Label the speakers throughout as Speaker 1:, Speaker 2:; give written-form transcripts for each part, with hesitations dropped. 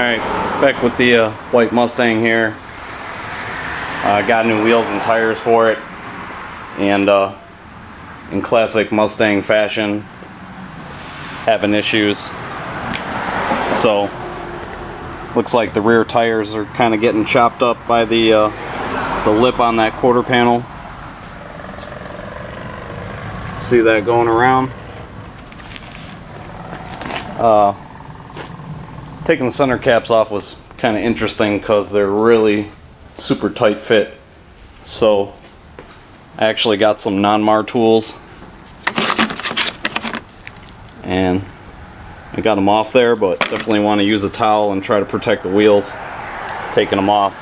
Speaker 1: Alright, back with the white Mustang here. Got new wheels and tires for it, and in classic Mustang fashion, having issues. So looks like the rear tires are kind of getting chopped up by the lip on that quarter panel. See that going around. Taking the center caps off was kind of interesting because they're really super tight fit. So I actually got some non-mar tools and I got them off there, but definitely want to use a towel and try to protect the wheels taking them off.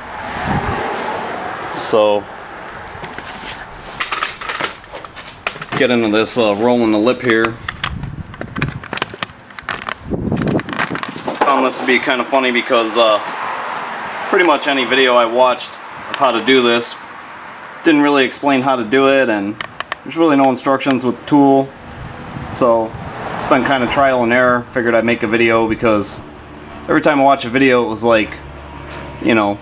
Speaker 1: So get into this rolling the lip here. Found this to be kind of funny because pretty much any video I watched of how to do this didn't really explain how to do it, and there's really no instructions with the tool. So it's been kind of trial and error. Figured I'd make a video because every time I watch a video it was like, you know,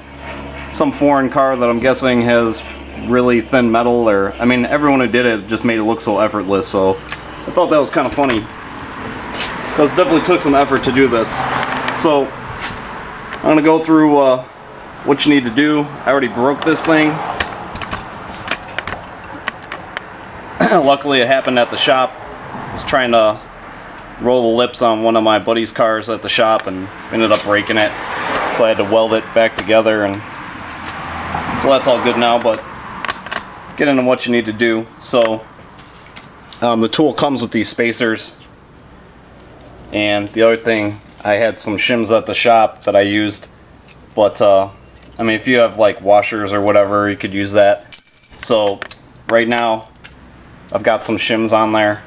Speaker 1: some foreign car that I'm guessing has really thin metal, or I mean everyone who did it just made it look so effortless. So I thought that was kind of funny because it definitely took some effort to do this. So I'm gonna go through what you need to do. I already broke this thing. Luckily it happened at the shop. I was trying to roll the lips on one of my buddy's cars at the shop and ended up breaking it. So I had to weld it back together, and so that's all good now, but get into what you need to do. So the tool comes with these spacers, and the other thing, I had some shims at the shop that I used, but I mean if you have like washers or whatever, you could use that. So right now I've got some shims on there,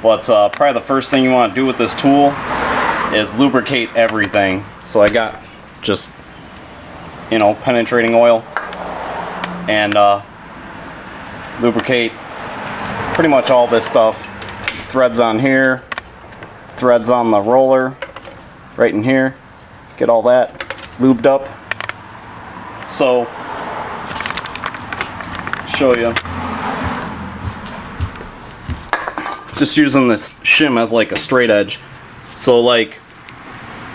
Speaker 1: but probably the first thing you want to do with this tool is lubricate everything. So I got just, you know, penetrating oil and lubricate pretty much all this stuff. Threads on here, threads on the roller right in here. Get all that lubed up. So show you, just using this shim as like a straight edge. So like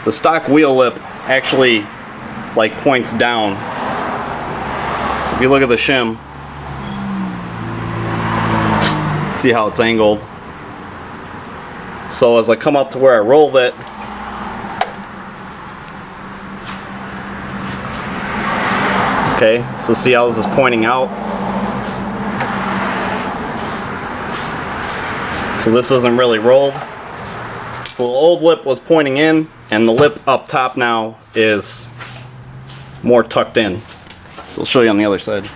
Speaker 1: the stock wheel lip actually like points down. So if you look at the shim, see how it's angled. So as I come up to where I rolled it, okay, so see how this is pointing out? So this isn't really rolled. So the old lip was pointing in, and the lip up top now is more tucked in. So I'll show you on the other side.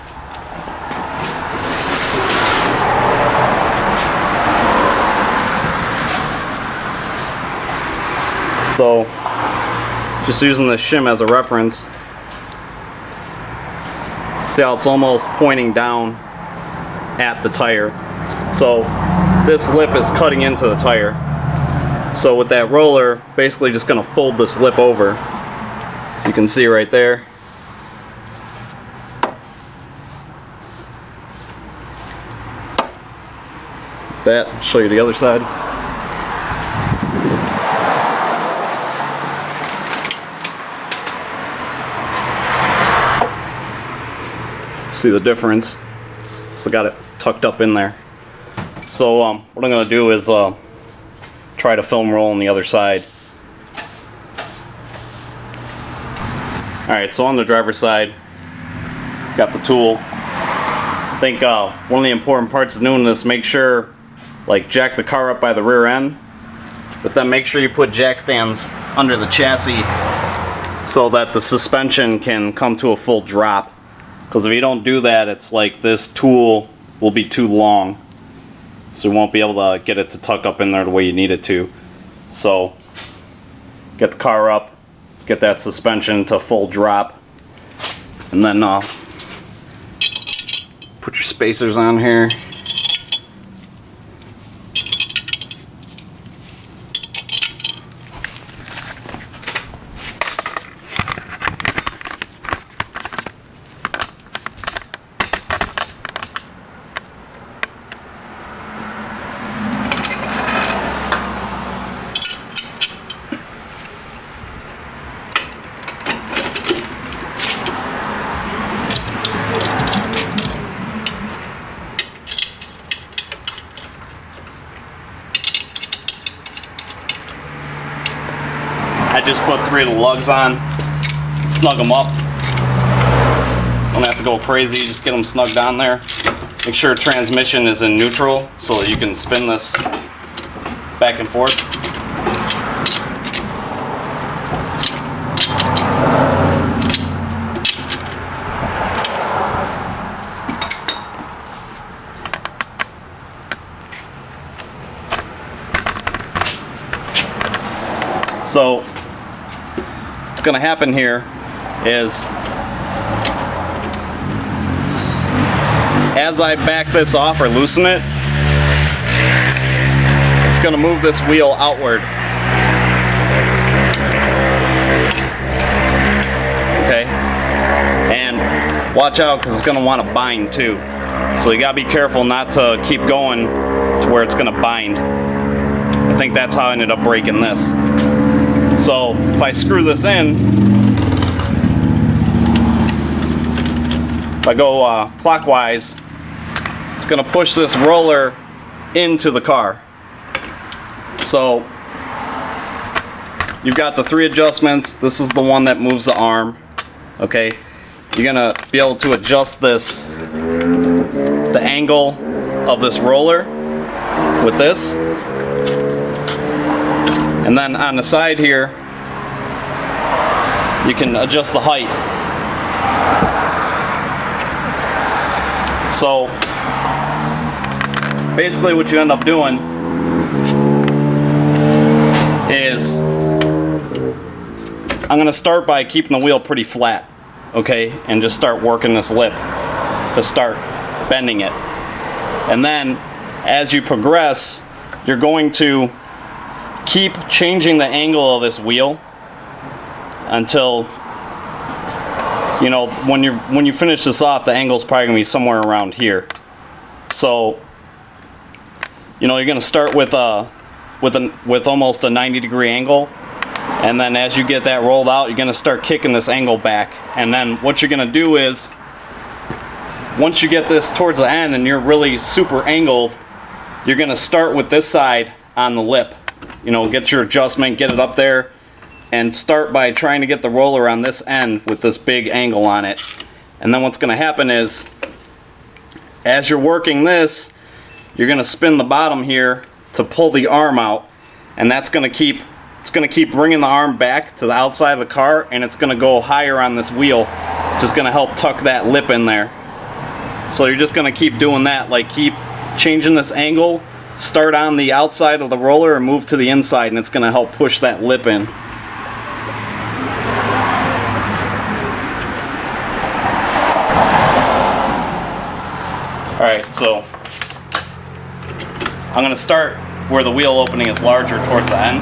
Speaker 1: So just using this shim as a reference, see how it's almost pointing down at the tire. So this lip is cutting into the tire. So with that roller, basically just going to fold this lip over. So you can see right there. That, I'll show you the other side. See the difference? So got it tucked up in there. So what I'm going to do is try to film roll on the other side. Alright, so on the driver's side, got the tool. I think one of the important parts of doing this, make sure, like, jack the car up by the rear end, but then make sure you put jack stands under the chassis so that the suspension can come to a full drop. Because if you don't do that, it's like this tool will be too long, so you won't be able to get it to tuck up in there the way you need it to. So get the car up, get that suspension to full drop, and then put your spacers on here. I just put 3 of the lugs on, snug them up. Don't have to go crazy, just get them snugged on there. Make sure transmission is in neutral so that you can spin this back and forth. So what's going to happen here is, as I back this off or loosen it, it's going to move this wheel outward. Okay? And watch out, because it's going to want to bind too. So you got to be careful not to keep going to where it's going to bind. I think that's how I ended up breaking this. So if I screw this in, if I go clockwise, it's going to push this roller into the car. So you've got the 3 adjustments. This is the one that moves the arm. Okay, you're going to be able to adjust this, the angle of this roller with this. And then on the side here, you can adjust the height. So basically what you end up doing is, I'm going to start by keeping the wheel pretty flat, okay, and just start working this lip to start bending it. And then as you progress, you're going to keep changing the angle of this wheel until, you know, when you finish this off, the angle's probably gonna be somewhere around here. So, you know, you're gonna start with almost a 90-degree angle, and then as you get that rolled out, you're gonna start kicking this angle back. And then what you're gonna do is, once you get this towards the end and you're really super angled, you're gonna start with this side on the lip. You know, get your adjustment, get it up there, and start by trying to get the roller on this end with this big angle on it. And then what's going to happen is, as you're working this, you're going to spin the bottom here to pull the arm out, and that's going to keep, it's going to keep bringing the arm back to the outside of the car, and it's going to go higher on this wheel, just going to help tuck that lip in there. So you're just going to keep doing that, like keep changing this angle. Start on the outside of the roller and move to the inside, and it's going to help push that lip in. Alright, so I'm going to start where the wheel opening is larger towards the end.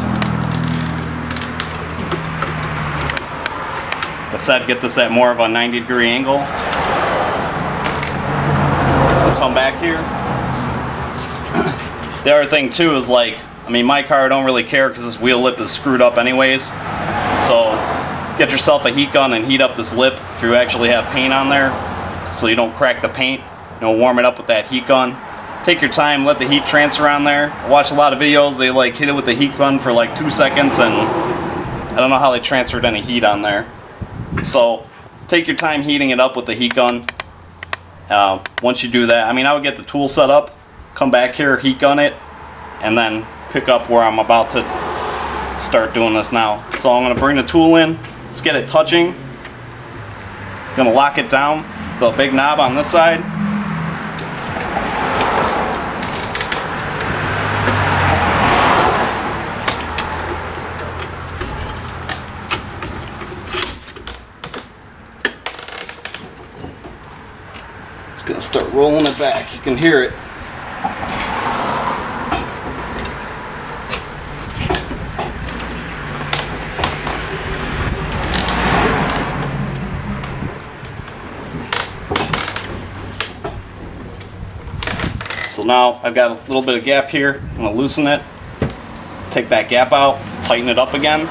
Speaker 1: Like I said, get this at more of a 90-degree angle. Come back here. The other thing too is, like, I mean, my car I don't really care because this wheel lip is screwed up anyways. So get yourself a heat gun and heat up this lip if you actually have paint on there, so you don't crack the paint. You know, warm it up with that heat gun. Take your time, let the heat transfer on there. I watch a lot of videos, they like hit it with the heat gun for like 2 seconds, and I don't know how they transferred any heat on there. So take your time heating it up with the heat gun. Once you do that, I mean, I would get the tool set up, come back here, heat gun it, and then pick up where I'm about to start doing this now. So I'm going to bring the tool in, let's get it touching. Going to lock it down, the big knob on this side. It's going to start rolling it back, you can hear it. So now I've got a little bit of gap here. I'm going to loosen it, take that gap out, tighten it up again.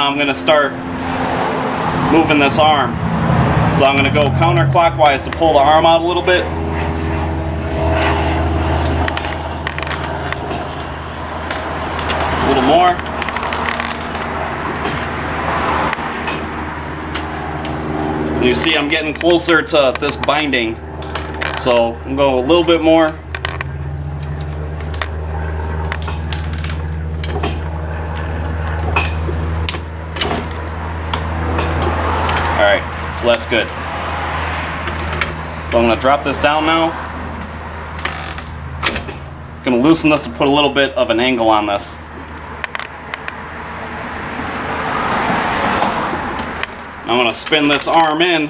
Speaker 1: now I'm going to start moving this arm. So I'm going to go counterclockwise to pull the arm out a little bit. A little more. And you see I'm getting closer to this binding. So I'm going to go a little bit more. Alright, so that's good. So I'm going to drop this down now. I'm going to loosen this and put a little bit of an angle on this. I'm going to spin this arm in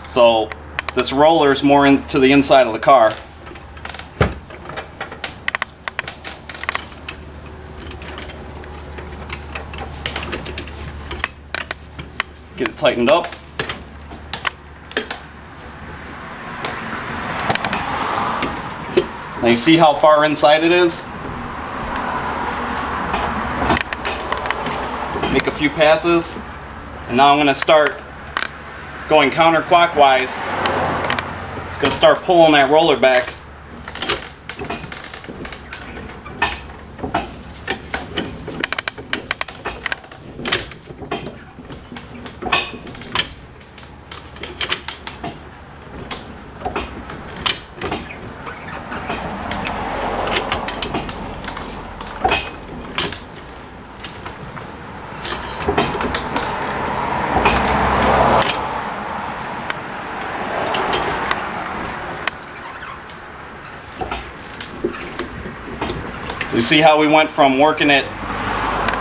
Speaker 1: so this roller is more into the inside of the car. Get it tightened up. Now you see how far inside it is? Make a few passes. And now I'm going to start going counterclockwise. It's going to start pulling that roller back. So you see how we went from working it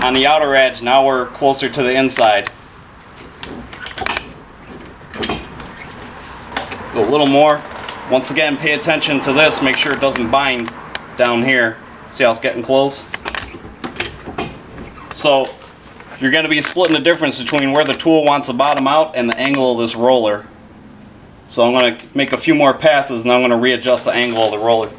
Speaker 1: on the outer edge, now we're closer to the inside. Go a little more. Once again, pay attention to this, make sure it doesn't bind down here. See how it's getting close? So you're going to be splitting the difference between where the tool wants to bottom out and the angle of this roller. So I'm going to make a few more passes and I'm going to readjust the angle of the roller.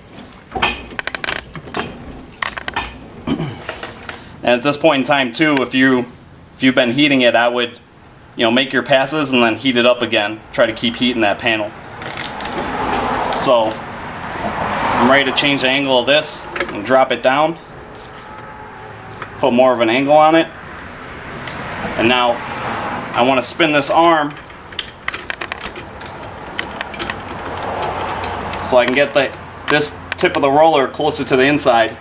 Speaker 1: And at this point in time too, if you've been heating it, I would, make your passes and then heat it up again. Try to keep heating that panel. So I'm ready to change the angle of this and drop it down. Put more of an angle on it. And now I want to spin this arm so I can get this tip of the roller closer to the inside.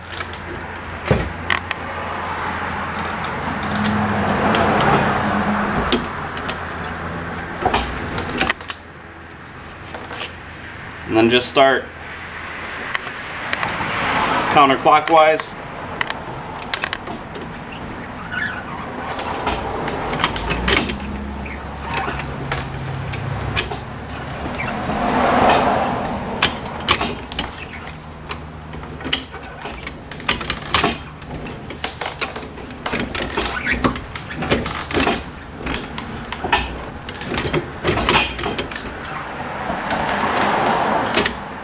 Speaker 1: And then just start counterclockwise.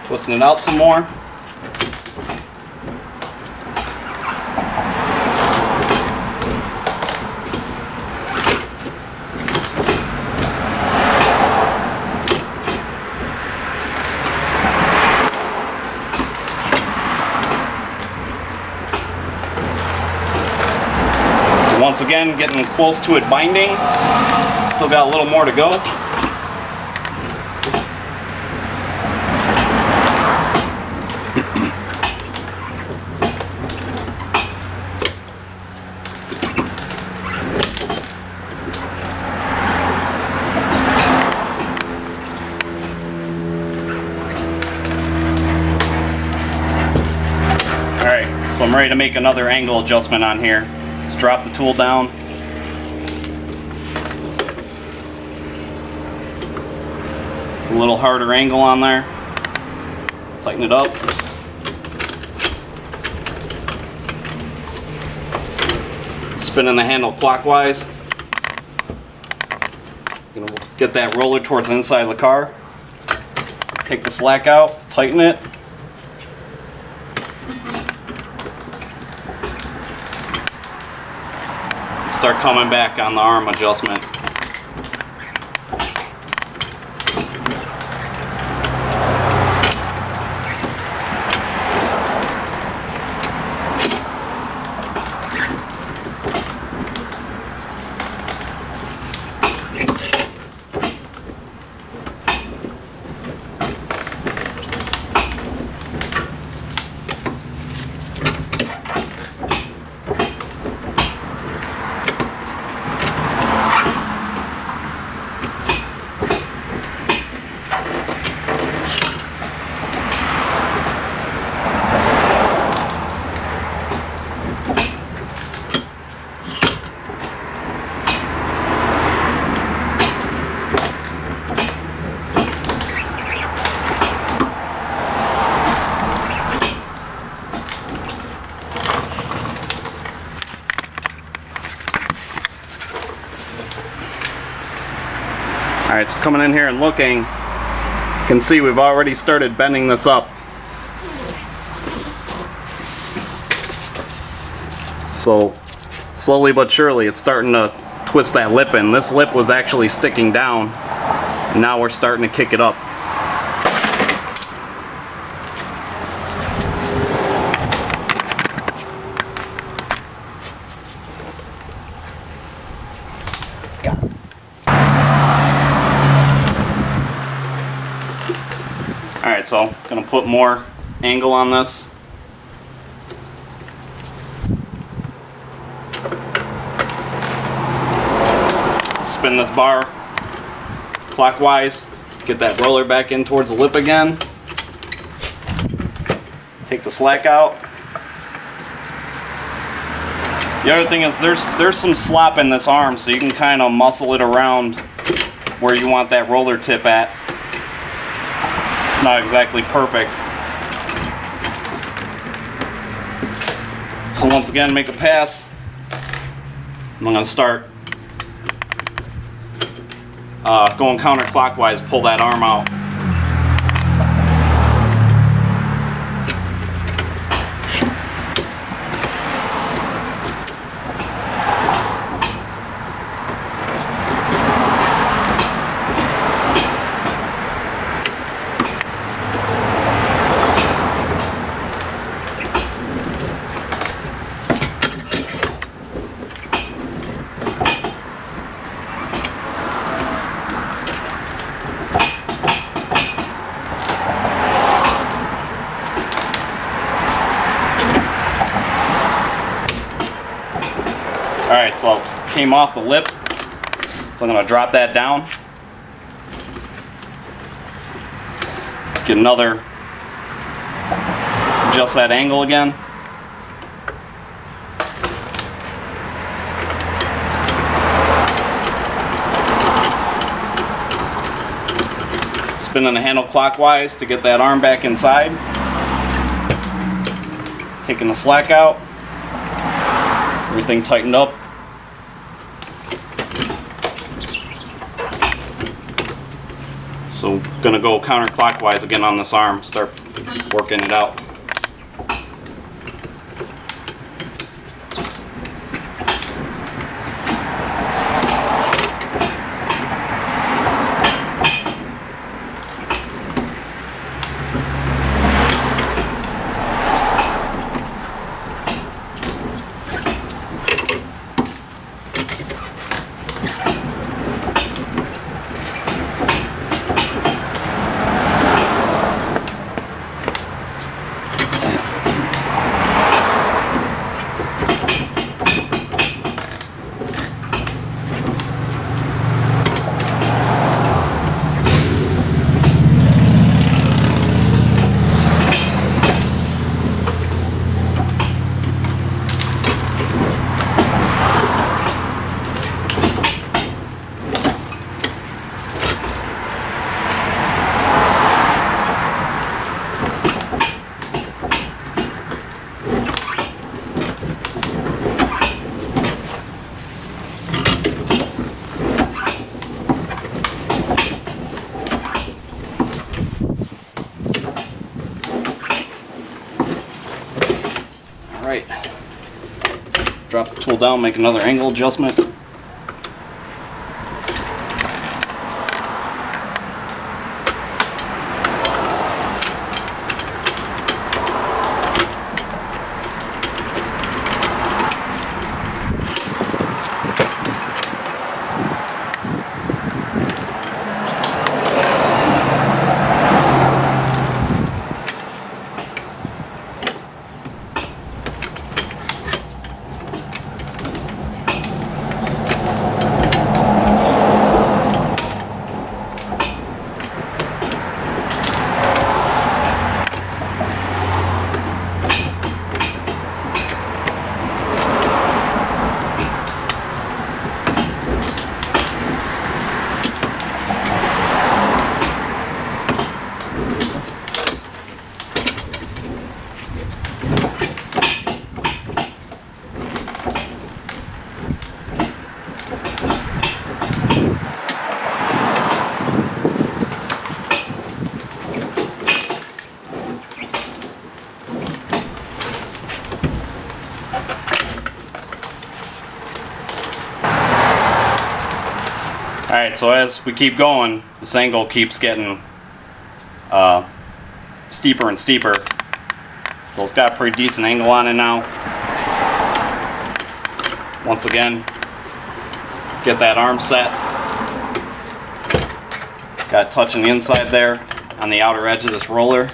Speaker 1: Twisting it out some more. So once again, getting close to it binding. Still got a little more to go. So I'm ready to make another angle adjustment on here. Just drop the tool down. A little harder angle on there. Tighten it up. Spinning the handle clockwise. Gonna get that roller towards the inside of the car. Take the slack out, tighten it. start coming back on the arm adjustment. Alright, so coming in here and looking, you can see we've already started bending this up. So slowly but surely it's starting to twist that lip in. This lip was actually sticking down, and now we're starting to kick it up. Alright, so I'm going to put more angle on this. Spin this bar clockwise, get that roller back in towards the lip again. Take the slack out. The other thing is there's some slop in this arm, so you can kind of muscle it around where you want that roller tip at. It's not exactly perfect. So once again, make a pass. I'm going to start going counterclockwise, pull that arm out. Alright, so it came off the lip, so I'm going to drop that down. Get another, adjust that angle again. Spinning the handle clockwise to get that arm back inside. Taking the slack out. Everything tightened up. So gonna go counterclockwise again on this arm, start working it out. Right. Drop the tool down, make another angle adjustment. Alright, so as we keep going, this angle keeps getting steeper and steeper. So it's got a pretty decent angle on it now. Once again, get that arm set. Got it touching the inside there on the outer edge of this roller.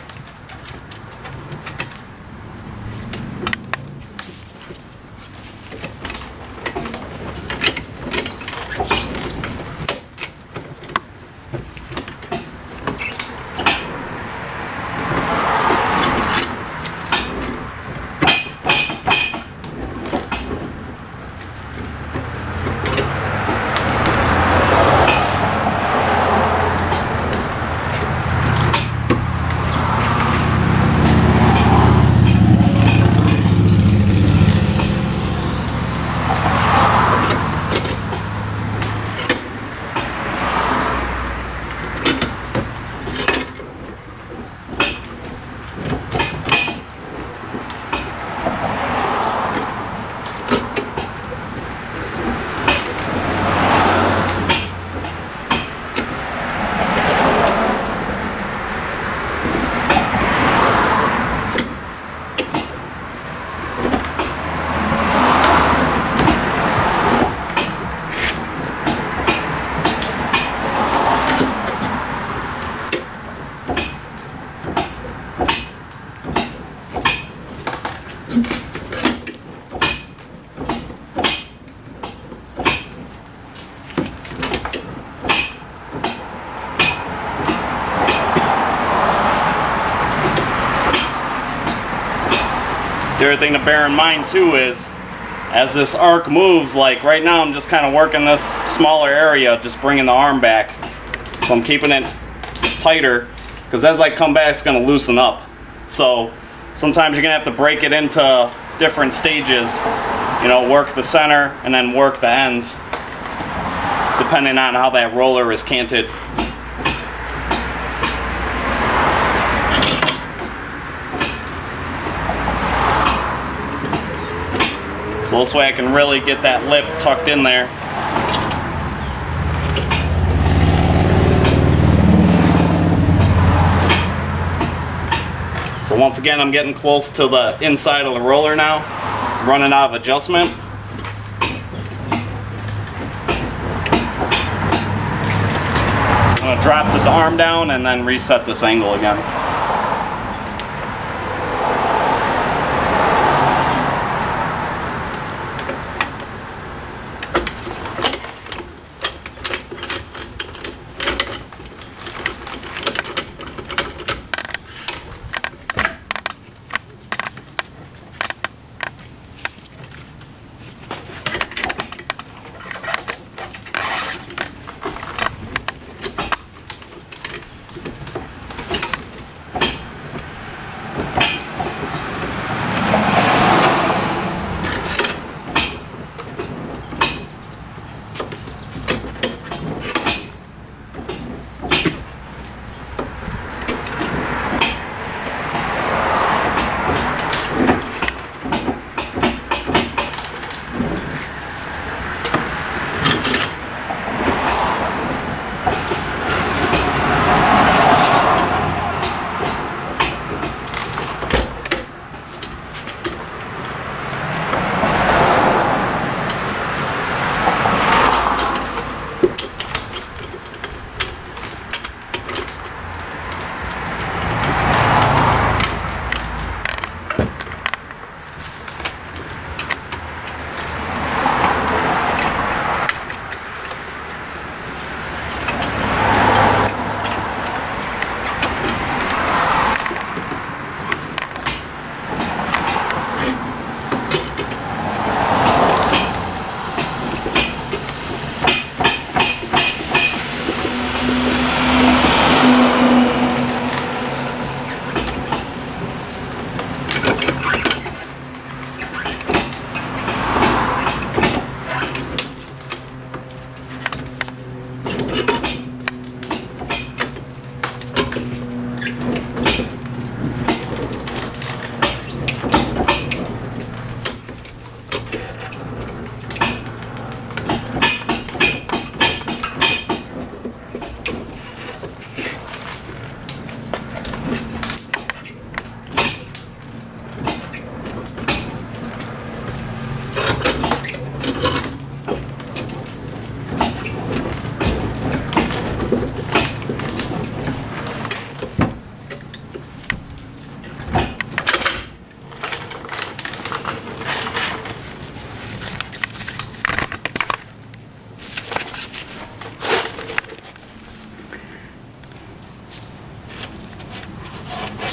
Speaker 1: The other thing to bear in mind too is, as this arc moves, like right now I'm just kind of working this smaller area, just bringing the arm back. So I'm keeping it tighter, because as I come back it's going to loosen up. So sometimes you're going to have to break it into different stages, you know, work the center and then work the ends, depending on how that roller is canted. So this way I can really get that lip tucked in there. So once again, I'm getting close to the inside of the roller now, running out of adjustment. So I'm going to drop the arm down and then reset this angle again.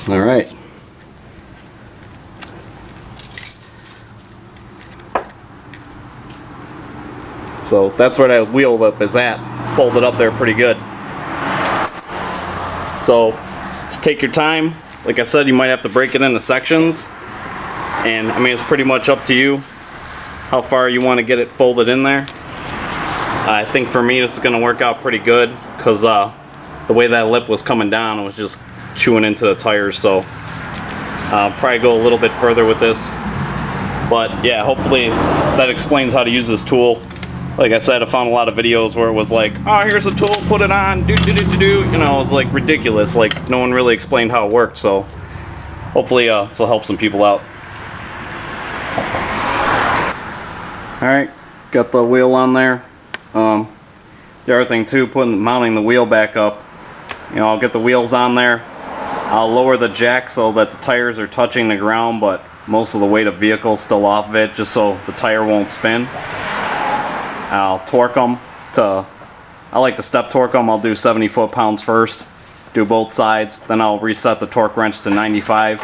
Speaker 1: All right. So that's where that wheel lip is at. It's folded up there pretty good. So just take your time. Like I said, you might have to break it into sections. And I mean, it's pretty much up to you how far you want to get it folded in there. I think for me this is going to work out pretty good because the way that lip was coming down, it was just chewing into the tires. So I'll probably go a little bit further with this. But yeah, hopefully that explains how to use this tool. Like I said, I found a lot of videos where it was like, oh, here's a tool, put it on, do. You know, it was like ridiculous. Like no one really explained how it worked. So hopefully this will help some people out. Alright, got the wheel on there. The other thing too, mounting the wheel back up. You know, I'll get the wheels on there. I'll lower the jack so that the tires are touching the ground, but most of the weight of the vehicle is still off of it, just so the tire won't spin. I'll torque them I like to step torque them. I'll do 70 foot-pounds first, do both sides, then I'll reset the torque wrench to 95.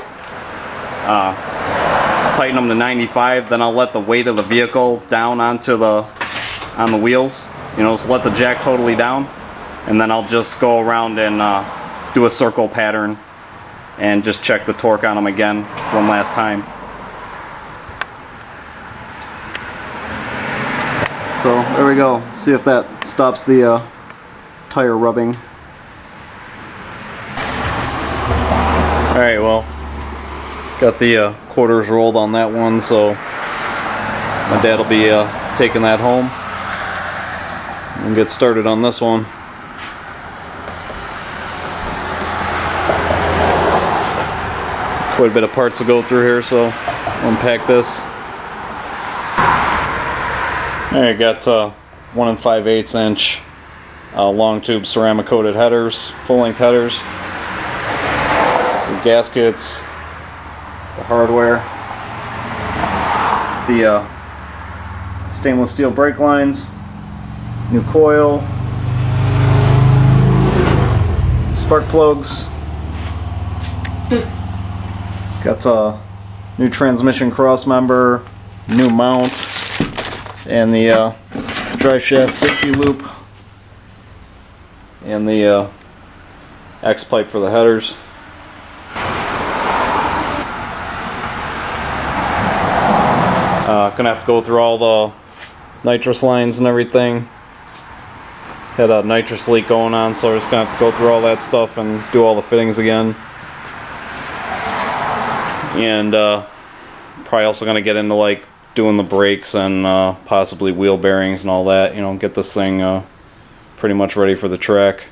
Speaker 1: Tighten them to 95, then I'll let the weight of the vehicle down on the wheels, you know, so let the jack totally down, and then I'll just go around and do a circle pattern and just check the torque on them again one last time. So there we go. See if that stops the tire rubbing. Alright, well, got the quarters rolled on that one, so my dad will be taking that home and get started on this one. Quite a bit of parts to go through here, so I'll unpack this. Alright, got 1 5/8 inch long tube ceramic coated headers, full length headers, some gaskets, the hardware, the stainless steel brake lines, new coil, spark plugs, got a new transmission cross member, new mount, and the drive shaft safety loop, and the X pipe for the headers. Gonna have to go through all the nitrous lines and everything. Had a nitrous leak going on, so we're just gonna have to go through all that stuff and do all the fittings again. And probably also gonna get into like doing the brakes and possibly wheel bearings and all that, you know, get this thing pretty much ready for the track.